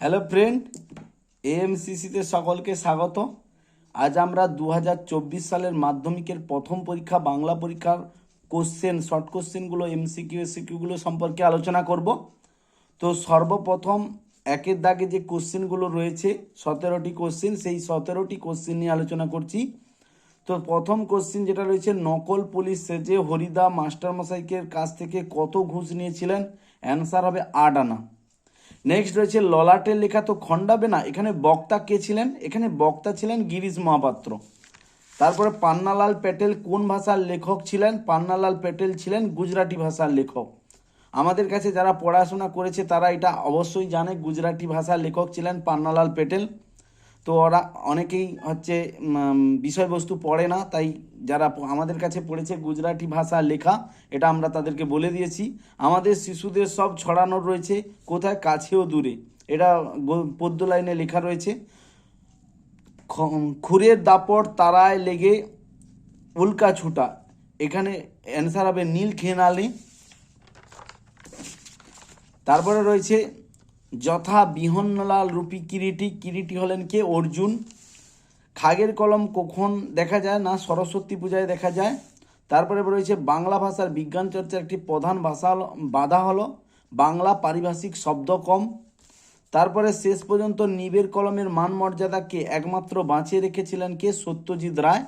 Hello friend, এএমসিসিতে সকলকে স্বাগত। আজ আমরা 2024 সালের মাধ্যমিকের প্রথম পরীক্ষা বাংলা পরীক্ষার শর্ট কোশ্চেনগুলো এমসিকিউগুলো সম্পর্কে আলোচনা করব। তো সর্বপ্রথম একের দাগে যে কোশ্চেনগুলো রয়েছে 17টি কোশ্চেন, সেই 17টি কোশ্চেন নিয়ে আলোচনা করছি। তো প্রথম কোশ্চেন যেটা রয়েছে, নকল পুলিশ সেজে হরিদা মাস্টারমশাইকের কাছ থেকে কত ঘুষ নিয়েছিলেন? অ্যান্সার হবে 8 আনা। নেক্সট রয়েছে, ললাটের লেখা তো খণ্ডাবে না, এখানে বক্তা কে ছিলেন? এখানে বক্তা ছিলেন গিরিশ মহাপাত্র। তারপরে পান্নালাল প্যাটেল কোন ভাষার লেখক ছিলেন? পান্নালাল প্যাটেল ছিলেন গুজরাটি ভাষার লেখক। আমাদের কাছে যারা পড়াশোনা করেছে তারা এটা অবশ্যই জানে, গুজরাটি ভাষার লেখক ছিলেন পান্নালাল প্যাটেল। তো ওরা অনেকেই বিষয়বস্তু পড়ে না, তাই যারা আমাদের কাছে পড়েছে গুজরাটি ভাষা লেখা, এটা আমরা তাদেরকে বলে দিয়েছি। আমাদের শিশুদের সব ছড়ানোর রয়েছে কোথায়? কাছেও দূরে, এটা পদ্য লাইনে লেখা রয়েছে। খুরের দাপট তারায় লেগে উল্কা ছুটা, এখানে অ্যান্সার হবে নীল খেনালে। তারপরে রয়েছে যথা বিহন্নলাল রূপী কিরিটি, কিরিটি হলেন কে? অর্জুন। খাগের কলম কখন দেখা যায়? না, সরস্বতী পূজায় দেখা যায়। তারপরে রয়েছে বাংলা ভাষার বিজ্ঞান চর্চার একটি প্রধান বাধা হলো বাংলা পারিভাষিক শব্দ কম। তারপরে শেষ পর্যন্ত নিবের কলমের মান মর্যাদাকে একমাত্র বাঁচিয়ে রেখেছিলেন কে? সত্যজিৎ রায়।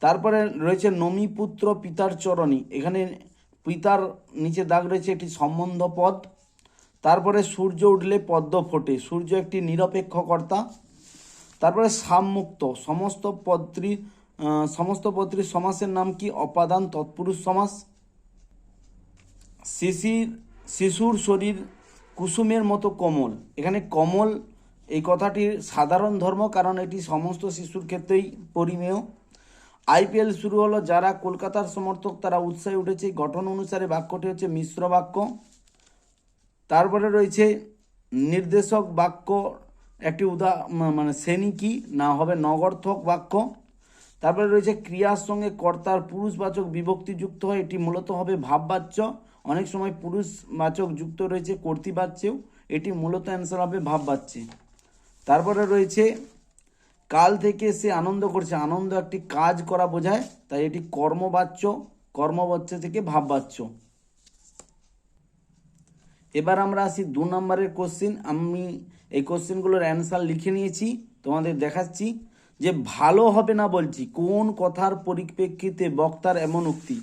তারপরে রয়েছে নমিপুত্র পিতার চরণী, এখানে পিতার নিচে দাগ রয়েছে একটি সম্বন্ধ পদ। তারপরে সূর্য উঠলে পদ্ম ফোটে, সূর্য একটি নিরপেক্ষ কর্তা। তারপরে সামমুক্ত সমস্ত পত্রীর সমাসের নাম কি? অপাদান তৎপুরুষ সমাস। শিশুর শরীর কুসুমের মতো কোমল, এখানে কোমল এই কথাটির সাধারণ ধর্ম, কারণ এটি সমস্ত শিশুর ক্ষেত্রেই পরিমেয়। আইপিএল শুরু হলো, যারা কলকাতার সমর্থক তারা উৎসাহে উঠেছে, গঠন অনুসারে বাক্যটি হচ্ছে মিশ্র বাক্য। তারপরে রয়েছে নির্দেশক বাক্য একটি শ্রেণী কি? না, হবে নগর্থক বাক্য। তারপরে রয়েছে ক্রিয়ার সঙ্গে কর্তার পুরুষবাচক বিভক্তি যুক্ত হয়, এটি মূলত হবে ভাববাচ্য। অনেক সময় পুরুষবাচক যুক্ত রয়েছে কর্তৃবাচ্যেও, এটি মূলত অ্যান্সার হবে ভাববাচ্যে। তারপরে রয়েছে কাল থেকে সে আনন্দ করছে, আনন্দ একটি কাজ করা বোঝায়, তাই এটি কর্মবাচ্য, কর্মবাচ্য থেকে ভাববাচ্য। এবার আমরা আসি 2 নম্বরের কোশ্চেন। আমি এই কোশ্চেনগুলোর অ্যান্সার লিখে নিয়েছি, তোমাদের দেখাচ্ছি। যে ভালো হবে না বলছি, কোন কথার পরিপ্রেক্ষিতে বক্তার এমন উক্তি?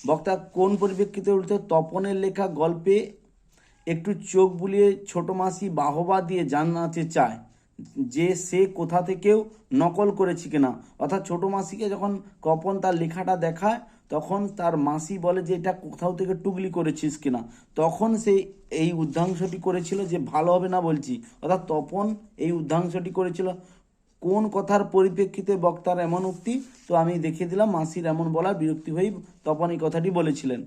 বক্তা কোন পরিপ্রেক্ষিতে উঠতে? তপনের লেখা গল্পে একটু চোখ বুলিয়ে ছোট মাসি বাহবা দিয়ে জানাতে চায় যে সে কোথা থেকেও নকল করেছে কিনা। অর্থাৎ ছোট মাসিকে যখন তপন তার লেখাটা দেখায়, তখন তার মাসি বলে যে এটা কোথাও থেকে টুকলি করেছিস কিনা, তখন সে এই উদ্ধাংশটি করেছিল যে ভালো হবে না বলছি, অর্থাৎ তপন এই উদ্ধাংশটি করেছিল। কোন কথার পরিপ্রেক্ষিতে বক্তার এমন উক্তি? তো আমি দেখিয়ে দিলাম, মাসির এমন বলা বিরক্তি হয়েই তপন এই কথাটি বলেছিলেন।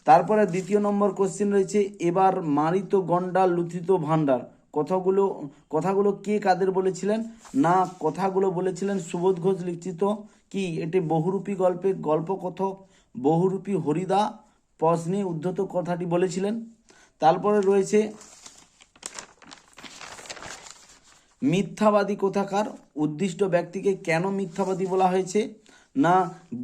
তারপরে 2 নম্বর কোশ্চেন রয়েছে, এবার মারিত গন্ডার লুথিত ভান্ডার, কথাগুলো কে কাদের বলেছিলেন? না, কথাগুলো বলেছিলেন সুবোধ ঘোষ লিখিত কি? এটি বহুরূপী গল্পকথক বহুরূপী হরিদা প্রশ্নে উদ্ধত কথাটি বলেছিলেন। তারপরে রয়েছে মিথ্যাবাদী কোথাকার, উদ্দিষ্ট ব্যক্তিকে কেন মিথ্যাবাদী বলা হয়েছে? না,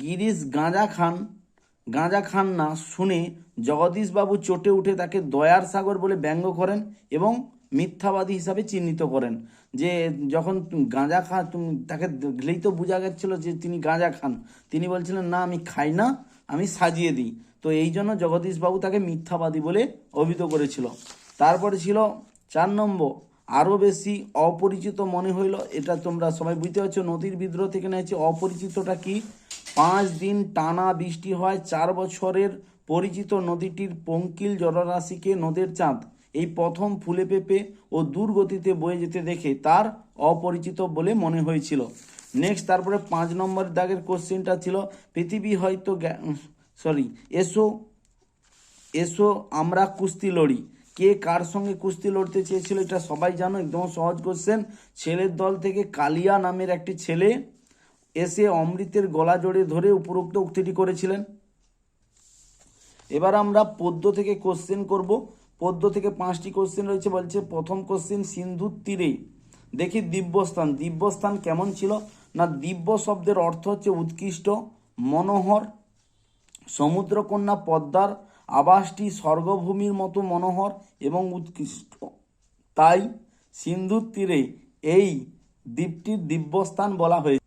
গিরিশ গাঁজা খান না শুনে জগদীশবাবু চটে উঠে তাকে দয়ার সাগর বলে ব্যঙ্গ করেন এবং মিথ্যাবাদী হিসাবে চিহ্নিত করেন। যে যখন গাঁজা তুমি তাকে দেখলেই তো বোঝা গেছিল যে তিনি গাঁজা খান, তিনি বলছিলেন না আমি খাই না, আমি সাজিয়ে দিই। তো এই জন্য জগদীশবাবু তাকে মিথ্যাবাদী বলে অভিহিত করেছিল। তারপরে ছিল 4 নম্বর, আরও বেশি অপরিচিত মনে হইল, এটা তোমরা সবাই বুঝতে পারছো, নদীর বিদ্রোহ থেকে নিয়েছে। অপরিচিতটা কি? 5 দিন টানা বৃষ্টি হয়, 4 বছরের পরিচিত নদীটির পঙ্কিল জলরাশিকে নদের চাঁদ এই প্রথম ফুলে পেঁপে ও দূর গতিতে বয়ে যেতে দেখে তার অপরিচিত বলে মনে হয়েছিল। নেক্সট, তারপরে 5 নম্বর দাগের কোশ্চেনটা ছিল, পৃথিবী হয়তো এসো এসো আমরা কুস্তি লড়ি, কে কার সঙ্গে কুস্তি লড়তে চেয়েছিল? এটা সবাই জানো, একদম সহজ কোশ্চেন। ছেলের দল থেকে কালিয়া নামের একটি ছেলে এসে অমৃতের গলা জড়িয়ে ধরে উপরোক্ত উক্তিটি করেছিলেন। এবার আমরা পদ্য থেকে কোশ্চেন করব। পদ্য থেকে 5টি কোশ্চেন রয়েছে। বলছে প্রথম কোশ্চেন, সিন্ধুর তীরে দেখি দিব্যস্থান। দিব্যস্থান কেমন ছিল? না, দিব্য শব্দের অর্থ হচ্ছে উৎকৃষ্ট, মনোহর। সমুদ্রকন্যা পদ্মার আবাসটি স্বর্গভূমির মতো মনোহর এবং উৎকৃষ্ট, তাই সিন্ধুর তীরে এই দ্বীপটির দিব্যস্থান বলা হয়েছে।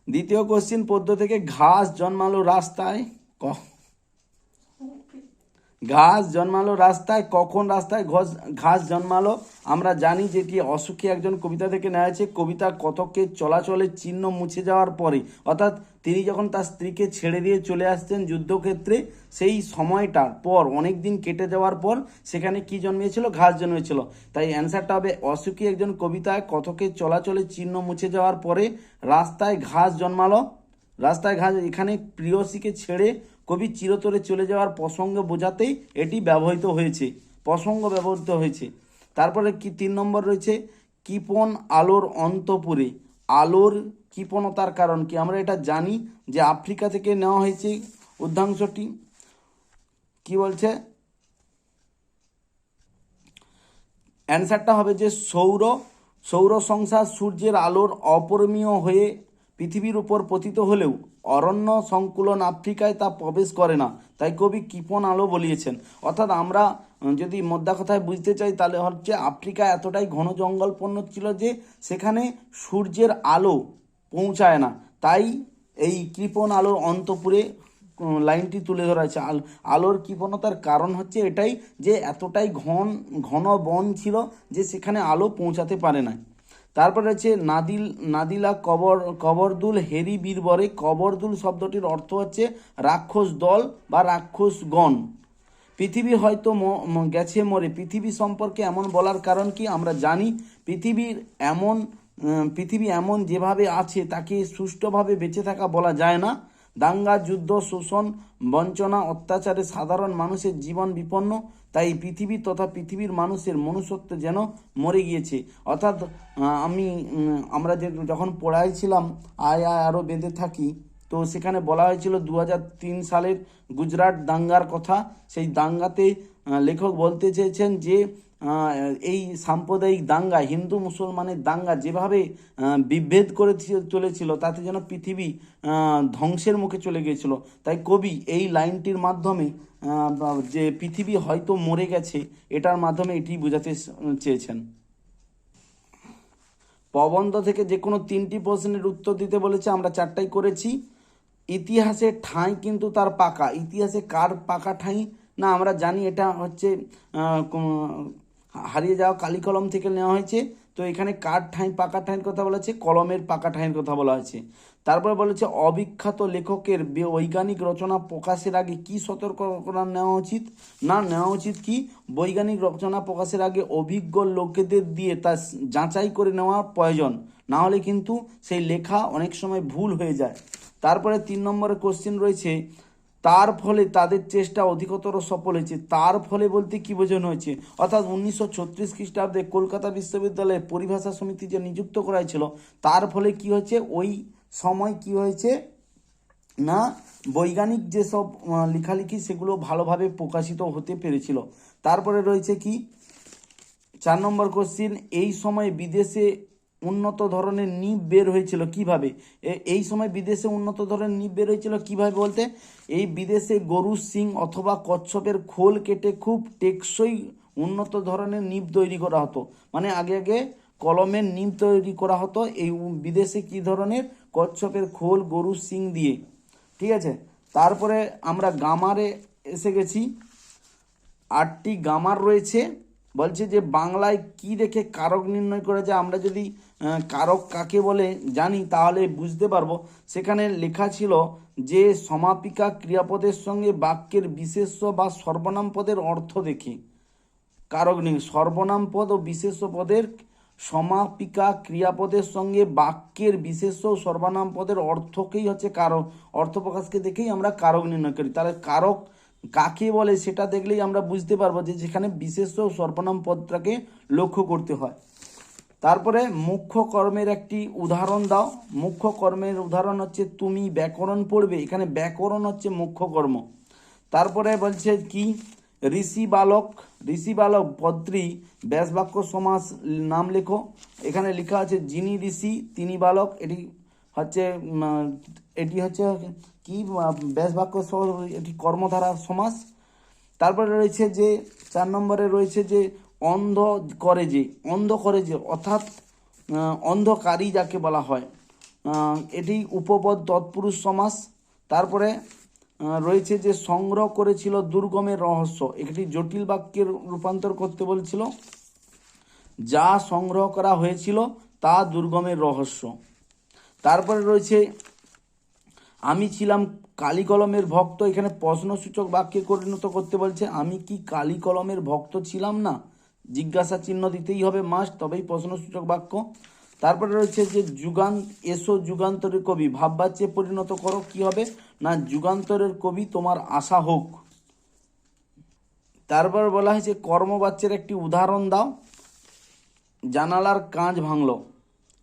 দ্বিতীয় কোশ্চিন, পদ্য থেকে ঘাস জন্মালো রাস্তায় ঘাস জন্মালো রাস্তায়, কখন রাস্তায় ঘাস জন্মালো? আমরা জানি যে কি অসুখী একজন কবিতা থেকে নেওয়া হয়েছে। কবিতা কতকের চলাচলের চিহ্ন মুছে যাওয়ার পরে, অর্থাৎ তিনি যখন তার স্ত্রীকে ছেড়ে দিয়ে চলে আসছেন যুদ্ধক্ষেত্রে, সেই সময়টার পর অনেক দিন কেটে যাওয়ার পর সেখানে কি জন্মেছিল? ঘাস জন্মেছিল। তাই অ্যান্সারটা হবে অসুখী একজন কবিতায় কতকের চলাচলের চিহ্ন মুছে যাওয়ার পরে রাস্তায় ঘাস জন্মালো। রাস্তায় ঘাস, এখানে প্রিয়সীকে ছেড়ে কবি চিরতরে চলে যাওয়ার প্রসঙ্গ বোঝাতেই এটি ব্যবহৃত হয়েছে, প্রসঙ্গ ব্যবহৃত হয়েছে। তারপরে কি 3 নম্বর রয়েছে, কৃপণ আলোর অন্তপুরে। আলোর কৃপণতার কারণ কি? আমরা এটা জানি যে আফ্রিকা থেকে নেওয়া হয়েছে উদ্যাংশটি। কি বলছে? অ্যান্সারটা হবে যে সৌর সংসার সূর্যের আলোর অপরিমেয় হয়ে পৃথিবীর উপর পতিত হলেও অরণ্য সংকুলন আফ্রিকায় তা প্রবেশ করে না, তাই কবি কৃপণ আলো বলিয়েছেন। অর্থাৎ আমরা যদি মোদ্দা কথায় বুঝতে চাই তাহলে হচ্ছে আফ্রিকা এতটাই ঘন জঙ্গলপূর্ণ ছিল যে সেখানে সূর্যের আলো পৌঁছায় না, তাই এই কৃপণ আলোর অন্তপুরে লাইনটি তুলে ধরা আছে। আলোর কৃপণতার কারণ হচ্ছে এটাই যে এতটাই ঘন বন ছিল যে সেখানে আলো পৌঁছাতে পারে না। তারপরে হচ্ছে নাদিলা কবরদুল হেরি বীরবরে। কবরদুল শব্দটির অর্থ হচ্ছে রাক্ষস দল বা রাক্ষসগণ। পৃথিবী হয়তো গেছে মরে। পৃথিবী সম্পর্কে এমন বলার কারণ কি? আমরা জানি পৃথিবী এমন যেভাবে আছে তাকে সুষ্ঠুভাবে বেঁচে থাকা বলা যায় না। দাঙ্গা, যুদ্ধ, শোষণ, বঞ্চনা, অত্যাচারে সাধারণ মানুষের জীবন বিপন্ন, তাই পৃথিবী তথা পৃথিবীর মানুষের মনুষ্যত্ব যেন মরে গিয়েছে। অর্থাৎ আমরা যখন পড়াইছিলাম আরও বেঁধে থাকি, তো সেখানে বলা হয়েছিল 2003 সালের গুজরাট দাঙ্গার কথা। সেই দাঙ্গাতে লেখক বলতে চেয়েছেন যে এই সাম্প্রদায়িক দাঙ্গা, হিন্দু মুসলমানের দাঙ্গা যেভাবে বিভেদ করে চলেছিল, তাতে যেন পৃথিবী ধ্বংসের মুখে চলে গিয়েছিল। তাই কবি এই লাইনটির মাধ্যমে যে পৃথিবী হয়তো মরে গেছে, এটার মাধ্যমে এটি বোঝাতে চেয়েছেন। প্রবন্ধ থেকে যে কোনো 3টি প্রশ্নের উত্তর দিতে বলেছে, আমরা 4টাই করেছি। ইতিহাসের ঠাঁই কিন্তু তার পাকা। ইতিহাসে কার পাকা ঠাঁই? না, আমরা জানি এটা হচ্ছে হারিয়ে যাওয়া কালি কলম থেকে নেওয়া হয়েছে। তো এখানে কার ঠাঁই, পাকা ঠাঁইয়ের কথা বলা হয়েছে, কলমের পাকা ঠাঁইয়ের কথা বলা হয়েছে। তারপরে বলেছে অবিখ্যাত লেখকের বৈজ্ঞানিক রচনা প্রকাশের আগে কি সতর্কতা নেওয়া উচিত? না, নেওয়া উচিত কি? বৈজ্ঞানিক রচনা প্রকাশের আগে অভিজ্ঞ লোকেদের দিয়ে তা যাচাই করে নেওয়া প্রয়োজন, না হলে কিন্তু সেই লেখা অনেক সময় ভুল হয়ে যায়। তারপরে 3 নম্বরের কোশ্চেন রয়েছে, তার ফলে তাদের চেষ্টা অধিকতর সফল হয়েছে। তার ফলে বলতে কি বোঝানো হয়েছে? অর্থাৎ 1936 খ্রিস্টাব্দে কলকাতা বিশ্ববিদ্যালয়ের পরিভাষা সমিতি যে নিযুক্ত করা হয়েছিল, তার ফলে কি হয়েছে? ওই সময় কি হয়েছে না, বৈজ্ঞানিক যেসব লেখালেখি সেগুলো ভালোভাবে প্রকাশিত হতে পেরেছিল। তারপরে রয়েছে কি 4 নম্বর কোশ্চিন, এই সময় বিদেশে উন্নত ধরনের নিব বের হয়েছিল কিভাবে? এই সময় বিদেশে উন্নত ধরনের নিব বের হয়েছিল কিভাবে বলতে, এই বিদেশে গরুর শিং অথবা কচ্ছপের খোল কেটে খুব টেকসই উন্নত ধরনের নিব তৈরি করা হতো। মানে আগে কলমের নিব তৈরি করা হতো এই বিদেশে কি ধরনের? কচ্ছপের খোল, গরুর শিং দিয়ে। ঠিক আছে। তারপরে আমরা গামারে এসে গেছি। 8টি গামার রয়েছে। বলছে যে বাংলায় কি দেখে কারক নির্ণয় করা যায়? আমরা যদি কারক কাকে বলে জানি তাহলে বুঝতে পারবো। সেখানে লেখা ছিল যে সমাপিকা ক্রিয়াপদের সঙ্গে বাক্যের বিশেষ্য বা সর্বনাম পদের অর্থ দেখে কারক নির্ণয়। সর্বনাম পদ ও বিশেষ্য পদের সমাপিকা ক্রিয়াপদের সঙ্গে বাক্যের বিশেষ্য ও সর্বনাম পদের অর্থকেই হচ্ছে কারক, অর্থ প্রকাশকে দেখেই আমরা কারক নির্ণয় করি। তাহলে কারক কাকে বলে সেটা দেখলেই আমরা বুঝতে পারবো যে যেখানে বিশেষ্য ও সর্বনাম পদটাকে লক্ষ্য করতে হয়। তারপরে মুখ্য কর্মের একটি উদাহরণ দাও। মুখ্য কর্মের উদাহরণ হচ্ছে তুমি ব্যাকরণ পড়বে, এখানে ব্যাকরণ হচ্ছে মুখ্য কর্ম। তারপরে বলছে কি ঋষি বালক পদ্রী ব্যাস বাক্য সমাস নাম লেখো। এখানে লেখা আছে যিনি ঋষি তিনি বালক, এটি হচ্ছে কি ব্যাস বাক্য এটি কর্মধারা সমাস। তারপরে রয়েছে যে 4 নম্বরে রয়েছে যে অন্ধ করে যে অর্থাৎ অন্ধকারী যাকে বলা হয়, এটি উপপদ তৎপুরুষ সমাস। তারপরে রয়েছে যে সংগ্রহ করেছিল দুর্গমের রহস্য, একটি জটিল বাক্যের রূপান্তর করতে বলছিল, যা সংগ্রহ করা হয়েছিল তা দুর্গমের রহস্য। তারপরে রয়েছে আমি ছিলাম কালি কলমের ভক্ত, এখানে প্রশ্নসূচক বাক্যে পরিণত করতে বলছে। আমি কি কালি কলমের ভক্ত ছিলাম না, জিজ্ঞাসা চিহ্ন দিতেই হবে মাস্ট, তবেই প্রশ্নসূচক বাক্য। তারপরে রয়েছে যে যুগান্তরের কবি, ভাববাচ্যে পরিণত করো, কি হবে না যুগান্তরের কবি তোমার আশা হোক। তারপর বলা হয়েছে কর্মবাচ্যের একটি উদাহরণ দাও, জানালার কাঁচ ভাঙলো,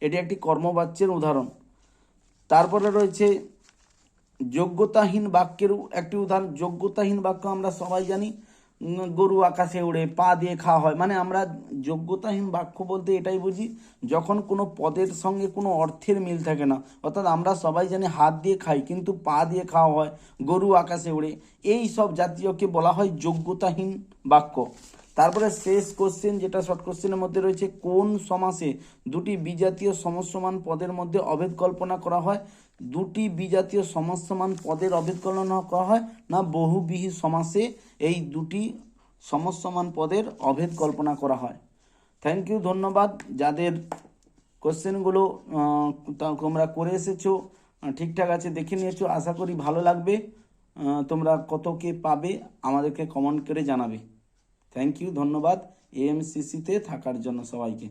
এটি একটি কর্মবাচ্যের উদাহরণ। তারপরে রয়েছে যোগ্যতাহীন বাক্যের একটি উদাহরণ। যোগ্যতাহীন বাক্য আমরা সবাই জানি, গরু আকাশে উড়ে, পা দিয়ে খাওয়া হয়, মানে আমরা যোগ্যতাহীন বাক্য বলতে এটাই বুঝি যখন কোনো পদের সঙ্গে কোনো অর্থের মিল থাকে না। অর্থাৎ আমরা সবাই জানি হাত দিয়ে খাই কিন্তু পা দিয়ে খাওয়া হয়, গরু আকাশে উড়ে, এই সব জাতীয়কে বলা হয় যোগ্যতাহীন বাক্য। তারপরে শেষ কোশ্চেন, যেটা শর্ট কোশ্চেনের মধ্যে রয়েছে, কোন সমাসে দুটি বিজাতীয় সমস্যমান পদের মধ্যে অভেদ কল্পনা করা হয়? দুটি বিজাতীয় সমস্যমান পদের অভেদ কল্পনা করা হয় না বহুব্রীহি সমাসে এই দুটি সমস্যমান পদের অভেদ কল্পনা করা হয়। থ্যাংক ইউ, ধন্যবাদ। যাদের কোশ্চেনগুলো তোমরা করে এসেছো ঠিকঠাক আছে, দেখে নিয়েছো, আশা করি ভালো লাগবে। তোমরা কত কে পাবে আমাদেরকে কমেন্ট করে জানাবে। থ্যাংক ইউ, ধন্যবাদ এএমসিসিতে থাকার জন্য সবাইকে।